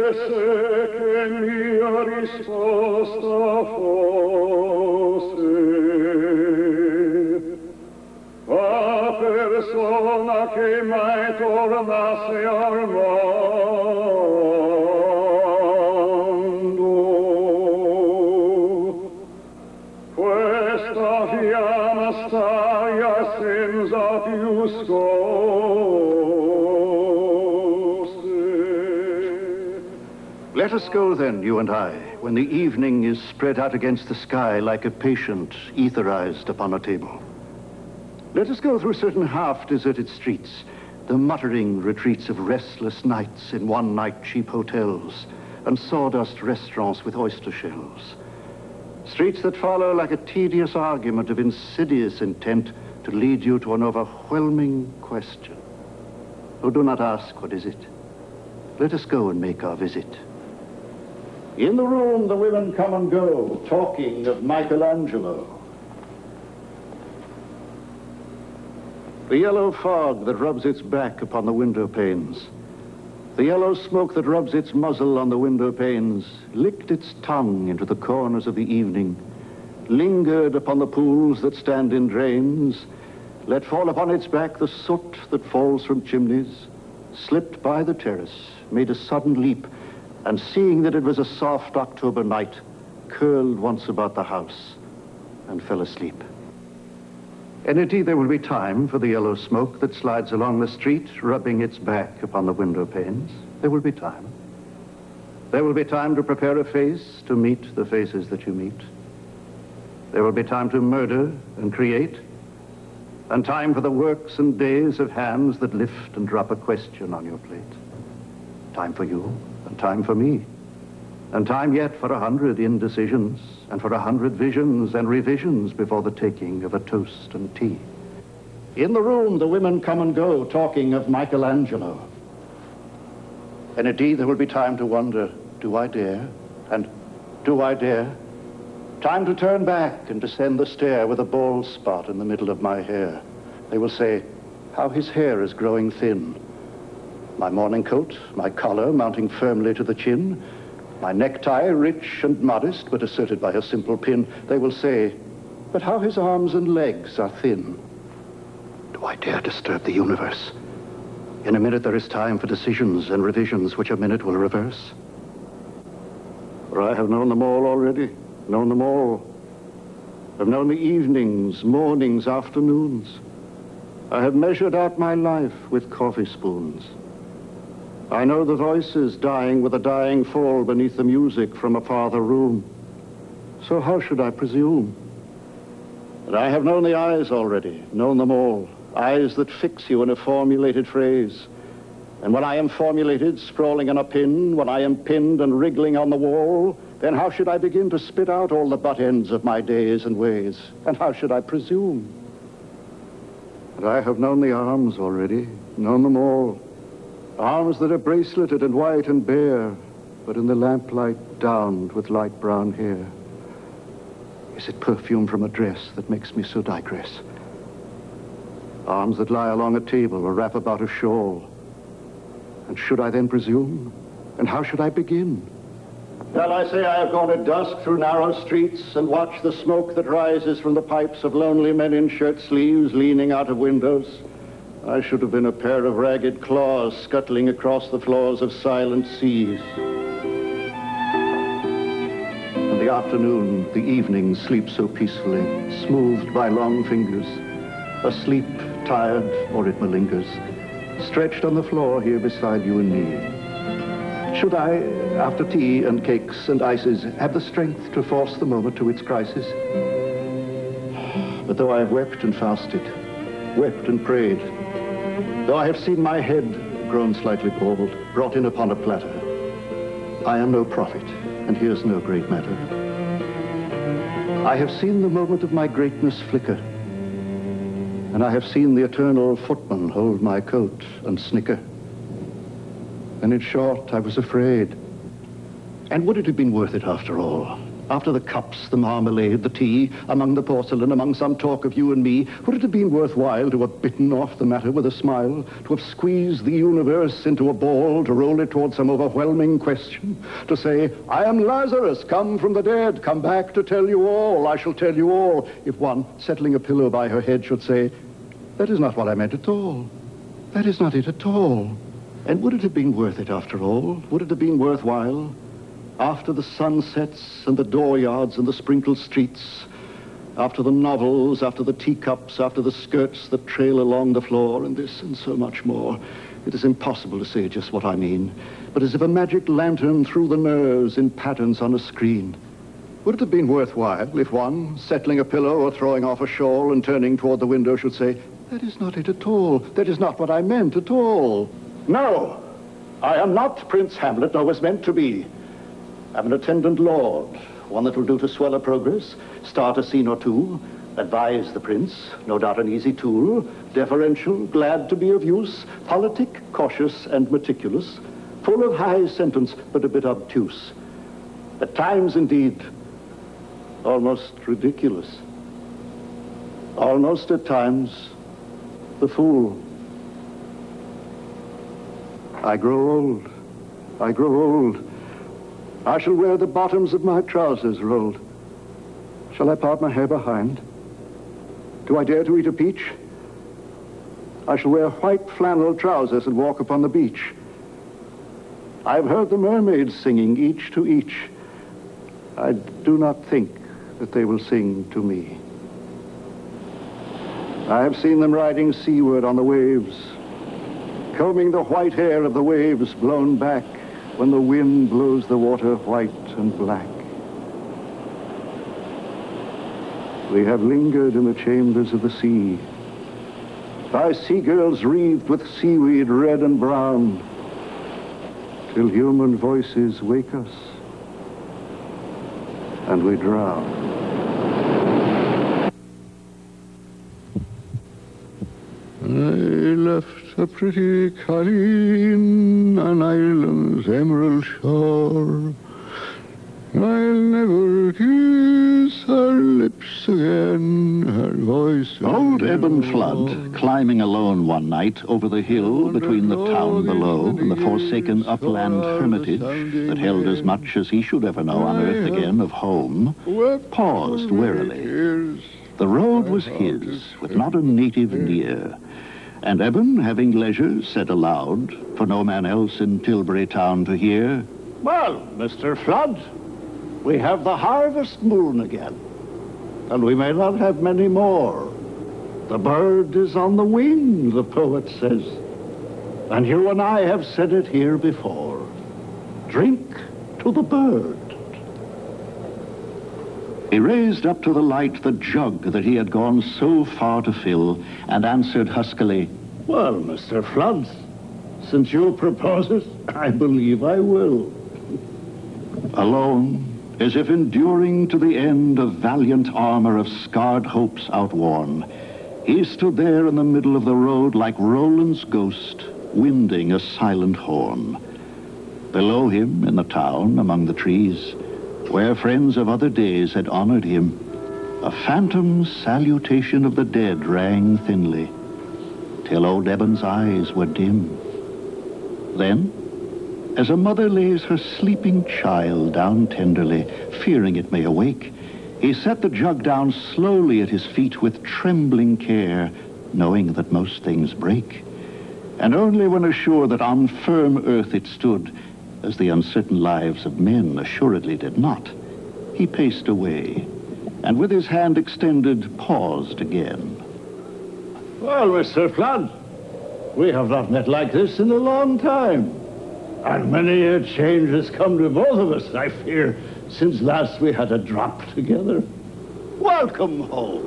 volesse che mia risposta fosse a persona che mai tornasse al mondo. Questa fiamma staia senza più scosse. Let us go then, you and I, when the evening is spread out against the sky like a patient etherized upon a table. Let us go through certain half-deserted streets, the muttering retreats of restless nights in one-night cheap hotels and sawdust restaurants with oyster shells. Streets that follow like a tedious argument of insidious intent to lead you to an overwhelming question. Oh, do not ask, what is it? Let us go and make our visit. In the room, the women come and go, talking of Michelangelo. The yellow fog that rubs its back upon the window panes, the yellow smoke that rubs its muzzle on the window panes, licked its tongue into the corners of the evening, lingered upon the pools that stand in drains, let fall upon its back the soot that falls from chimneys, slipped by the terrace, made a sudden leap, and seeing that it was a soft October night, curled once about the house and fell asleep. And indeed there will be time for the yellow smoke that slides along the street, rubbing its back upon the window panes. There will be time. There will be time to prepare a face to meet the faces that you meet. There will be time to murder and create, and time for the works and days of hands that lift and drop a question on your plate. Time for you, and time for me, and time yet for 100 indecisions, and for 100 visions and revisions before the taking of a toast and tea. In the room, the women come and go, talking of Michelangelo. And indeed, there will be time to wonder, do I dare? And do I dare? Time to turn back and descend the stair with a bald spot in the middle of my hair. They will say, how his hair is growing thin. My morning coat, my collar mounting firmly to the chin, my necktie, rich and modest, but asserted by a simple pin. They will say, but how his arms and legs are thin. Do I dare disturb the universe? In a minute there is time for decisions and revisions which a minute will reverse. For I have known them all already, known them all. I've known the evenings, mornings, afternoons. I have measured out my life with coffee spoons. I know the voices dying with a dying fall beneath the music from a farther room. So how should I presume? But I have known the eyes already, known them all. Eyes that fix you in a formulated phrase. And when I am formulated, sprawling on a pin, when I am pinned and wriggling on the wall, then how should I begin to spit out all the butt ends of my days and ways? And how should I presume? But I have known the arms already, known them all. Arms that are braceleted and white and bare, but in the lamplight downed with light brown hair. Is it perfume from a dress that makes me so digress? Arms that lie along a table or wrap about a shawl. And should I then presume? And how should I begin? Shall I say I have gone at dusk through narrow streets and watched the smoke that rises from the pipes of lonely men in shirt sleeves leaning out of windows? I should have been a pair of ragged claws scuttling across the floors of silent seas. In the afternoon, the evening sleeps so peacefully, smoothed by long fingers. Asleep, tired, or it malingers, stretched on the floor here beside you and me. Should I, after tea and cakes and ices, have the strength to force the moment to its crisis? But though I have wept and fasted, wept and prayed, though I have seen my head, grown slightly bald, brought in upon a platter, I am no prophet, and here's no great matter. I have seen the moment of my greatness flicker, and I have seen the eternal footman hold my coat and snicker. And in short, I was afraid. And would it have been worth it after all? After the cups, the marmalade, the tea, among the porcelain, among some talk of you and me, would it have been worthwhile to have bitten off the matter with a smile, to have squeezed the universe into a ball, to roll it toward some overwhelming question, to say, I am Lazarus, come from the dead, come back to tell you all, I shall tell you all, if one, settling a pillow by her head, should say, that is not what I meant at all. That is not it at all. And would it have been worth it after all? Would it have been worthwhile? After the sunsets and the dooryards and the sprinkled streets, after the novels, after the teacups, after the skirts that trail along the floor, and this and so much more, it is impossible to say just what I mean, but as if a magic lantern threw the nerves in patterns on a screen. Would it have been worthwhile if one, settling a pillow or throwing off a shawl and turning toward the window, should say, that is not it at all, that is not what I meant at all? No, I am not Prince Hamlet, nor was meant to be. I'm an attendant lord, one that will do to swell a progress, start a scene or two, advise the prince, no doubt an easy tool, deferential, glad to be of use, politic, cautious, and meticulous, full of high sentence, but a bit obtuse. At times, indeed, almost ridiculous. Almost at times, the fool. I grow old. I grow old. I shall wear the bottoms of my trousers rolled. Shall I part my hair behind? Do I dare to eat a peach? I shall wear white flannel trousers and walk upon the beach. I've heard the mermaids singing each to each. I do not think that they will sing to me. I have seen them riding seaward on the waves, combing the white hair of the waves blown back when the wind blows the water white and black. We have lingered in the chambers of the sea, by sea-girls wreathed with seaweed red and brown, till human voices wake us, and we drown. I left a pretty Colleen on Ireland's emerald shore. I'll never kiss her lips again, her voice... Old Eben Flood, climbing alone one night over the hill between the town below and the forsaken upland hermitage that held as much as he should ever know on earth again of home, paused wearily. The road was his, with not a native near. And Eben, having leisure, said aloud, for no man else in Tilbury town to hear, Well, Mr. Flood, we have the harvest moon again, and we may not have many more. The bird is on the wing, the poet says, and you and I have said it here before. Drink to the bird. He raised up to the light the jug that he had gone so far to fill, and answered huskily, Well, Mr. Flood, since you propose it, I believe I will. Alone, as if enduring to the end of valiant armor of scarred hopes outworn, he stood there in the middle of the road like Roland's ghost, winding a silent horn. Below him, in the town, among the trees, where friends of other days had honored him, a phantom salutation of the dead rang thinly, till old Eben's eyes were dim. Then, as a mother lays her sleeping child down tenderly, fearing it may awake, he set the jug down slowly at his feet with trembling care, knowing that most things break. And only when assured that on firm earth it stood, as the uncertain lives of men assuredly did not, he paced away, and with his hand extended, paused again. Well, Mr. Flood, we have not met like this in a long time. And many a change has come to both of us, I fear, since last we had a drop together. Welcome home.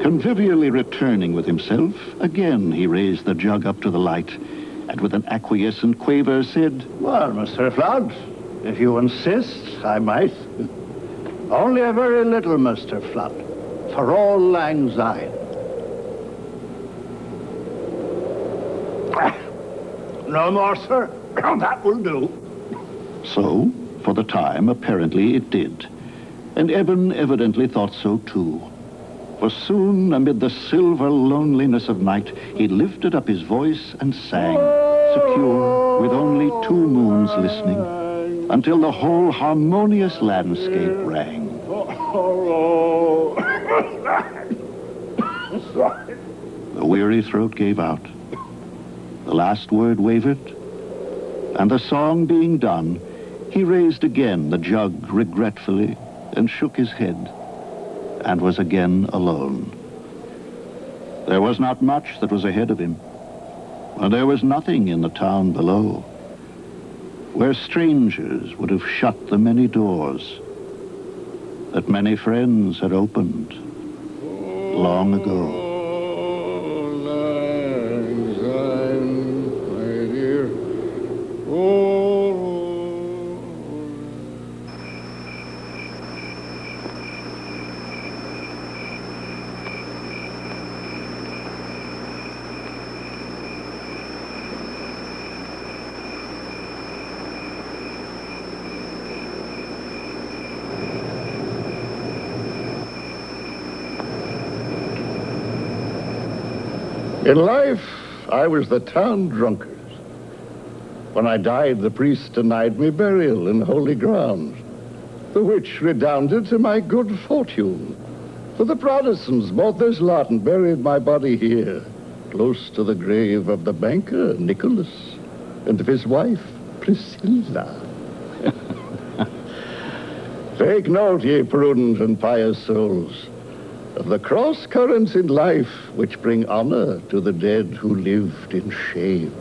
Convivially returning with himself, again he raised the jug up to the light, and with an acquiescent quaver said, Well, Mr. Flood, if you insist, I might. Only a very little, Mr. Flood, for all lang syne. No more, sir. That will do. So, For the time, apparently, it did. And Eben evidently thought so, too. For soon, amid the silver loneliness of night, he lifted up his voice and sang, secure, with only 2 moons listening, until the whole harmonious landscape rang. The weary throat gave out. The last word wavered, and the song being done, he raised again the jug regretfully and shook his head, and was again alone. There was not much that was ahead of him, and there was nothing in the town below, where strangers would have shut the many doors that many friends had opened long ago. In life, I was the town drunkard. When I died, the priest denied me burial in holy ground, the which redounded to my good fortune. For the Protestants bought this lot and buried my body here, close to the grave of the banker, Nicholas, and of his wife, Priscilla. Take note, ye prudent and pious souls, of the cross currents in life which bring honor to the dead who lived in shame.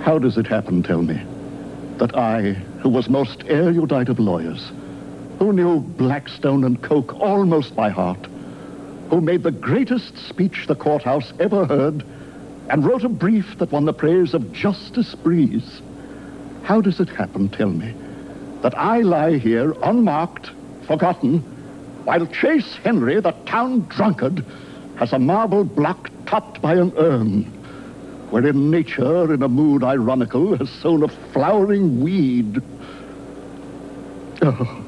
How does it happen, tell me, that I, who was most erudite of lawyers, who knew Blackstone and Coke almost by heart, who made the greatest speech the courthouse ever heard, and wrote a brief that won the praise of Justice Breeze, how does it happen, tell me, that I lie here unmarked, forgotten, while Chase Henry, the town drunkard, has a marble block topped by an urn, wherein nature, in a mood ironical, has sown a flowering weed. Oh,